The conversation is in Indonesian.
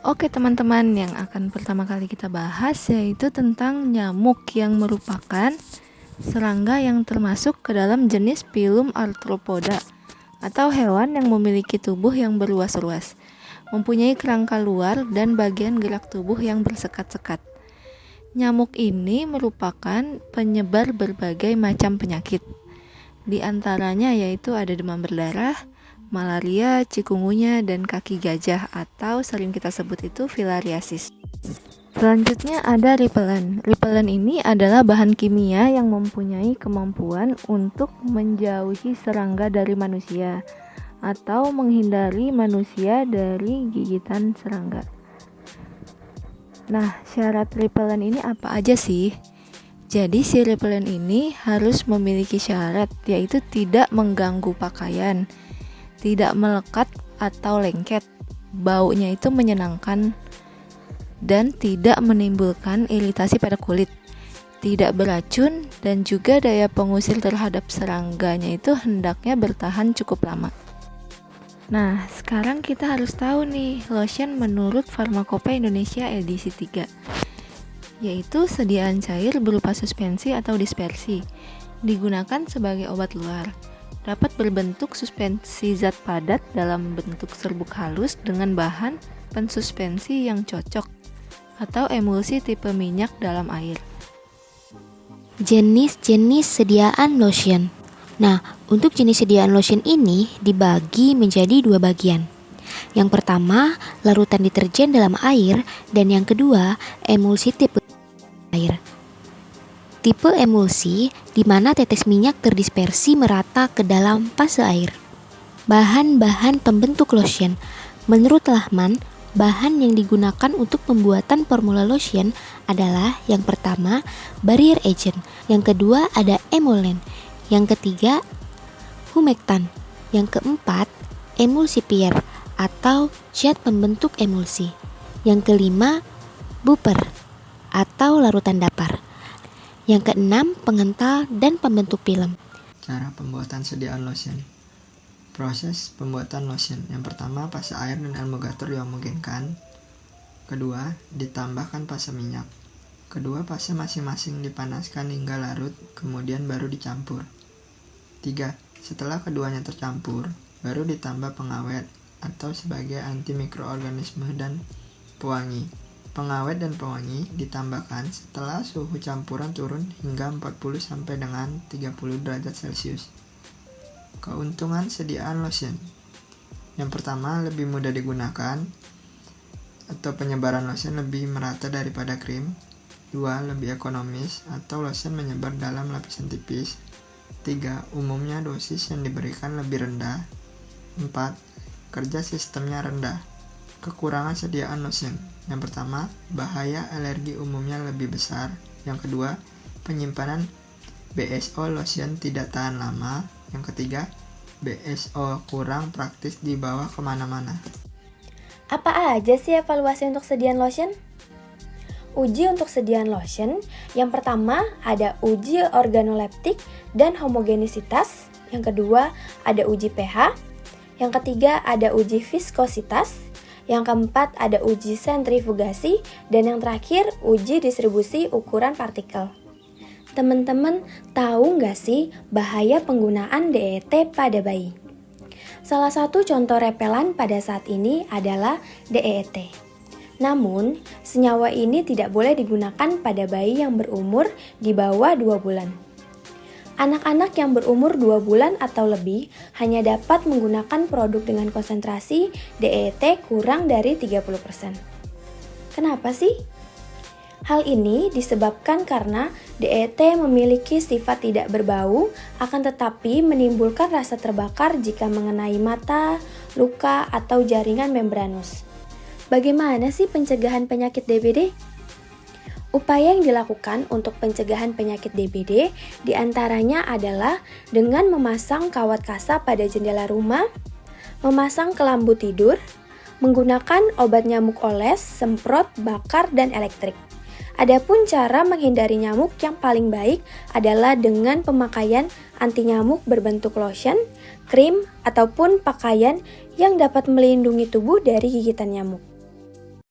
Oke teman-teman, yang akan pertama kali kita bahas yaitu tentang nyamuk yang merupakan serangga yang termasuk ke dalam jenis Phylum Arthropoda atau hewan yang memiliki tubuh yang berluas-luas, mempunyai kerangka luar dan bagian gerak tubuh yang bersekat-sekat. Nyamuk ini merupakan penyebar berbagai macam penyakit. Di antaranya yaitu ada demam berdarah, malaria, cikungunya, dan kaki gajah atau sering kita sebut itu filariasis. Selanjutnya ada repellent. Repellent ini adalah bahan kimia yang mempunyai kemampuan untuk menjauhi serangga dari manusia atau menghindari manusia dari gigitan serangga. Nah, syarat repellent ini apa aja sih? Jadi si repellent ini harus memiliki syarat, yaitu tidak mengganggu pakaian, tidak melekat atau lengket, baunya itu menyenangkan, dan tidak menimbulkan iritasi pada kulit, tidak beracun, dan juga daya pengusir terhadap serangganya itu hendaknya bertahan cukup lama. Nah, sekarang kita harus tahu nih, lotion menurut Pharmacopoeia Indonesia edisi 3, yaitu sediaan cair berupa suspensi atau dispersi, digunakan sebagai obat luar. Dapat berbentuk suspensi zat padat dalam bentuk serbuk halus dengan bahan pensuspensi yang cocok, atau emulsi tipe minyak dalam air. Jenis-jenis sediaan lotion. Nah, untuk jenis sediaan lotion ini dibagi menjadi 2 bagian. Yang pertama, larutan deterjen dalam air, dan yang kedua, emulsi tipe air. Tipe emulsi di mana tetes minyak terdispersi merata ke dalam fase air. Bahan-bahan pembentuk lotion. Menurut Lachman, bahan yang digunakan untuk pembuatan formula lotion adalah yang pertama, barrier agent, yang kedua ada emollient, yang ketiga, humectant, yang keempat, emulsifier atau zat pembentuk emulsi, yang kelima, buffer atau larutan dapar, yang keenam, pengental dan pembentuk film. Cara pembuatan sediaan lotion. Proses pembuatan lotion. Yang pertama, fase air dan emulgator dihomogenkan. Kedua, ditambahkan fase minyak. Kedua, fase masing-masing dipanaskan hingga larut, kemudian baru dicampur. 3. Setelah keduanya tercampur, baru ditambah pengawet atau sebagai anti mikroorganisme dan pewangi. Pengawet dan pewangi ditambahkan setelah suhu campuran turun hingga 40 sampai dengan 30 derajat Celcius. Keuntungan sediaan lotion. Yang pertama, lebih mudah digunakan atau penyebaran lotion lebih merata daripada krim. 2. Lebih ekonomis atau lotion menyebar dalam lapisan tipis. 3. Umumnya dosis yang diberikan lebih rendah. 4. Kerja sistemnya rendah. Kekurangan sediaan lotion. Yang pertama, bahaya alergi umumnya lebih besar. Yang kedua, penyimpanan BSO lotion tidak tahan lama. Yang ketiga, BSO kurang praktis dibawa kemana-mana. Apa aja sih evaluasi untuk sediaan lotion? Uji untuk sediaan lotion, yang pertama ada uji organoleptik dan homogenisitas. Yang kedua ada uji pH. Yang ketiga ada uji viskositas. Yang keempat ada uji sentrifugasi, dan yang terakhir uji distribusi ukuran partikel. Teman-teman tahu nggak sih bahaya penggunaan DET pada bayi? Salah satu contoh repelan pada saat ini adalah DET. Namun, senyawa ini tidak boleh digunakan pada bayi yang berumur di bawah 2 bulan. Anak-anak yang berumur 2 bulan atau lebih hanya dapat menggunakan produk dengan konsentrasi DET kurang dari 30%. Kenapa sih? Hal ini disebabkan karena DET memiliki sifat tidak berbau, akan tetapi menimbulkan rasa terbakar jika mengenai mata, luka, atau jaringan membranus. Bagaimana sih pencegahan penyakit DBD? Upaya yang dilakukan untuk pencegahan penyakit DBD diantaranya adalah dengan memasang kawat kasa pada jendela rumah, memasang kelambu tidur, menggunakan obat nyamuk oles, semprot, bakar, dan elektrik. Adapun cara menghindari nyamuk yang paling baik adalah dengan pemakaian anti nyamuk berbentuk lotion, krim, ataupun pakaian yang dapat melindungi tubuh dari gigitan nyamuk.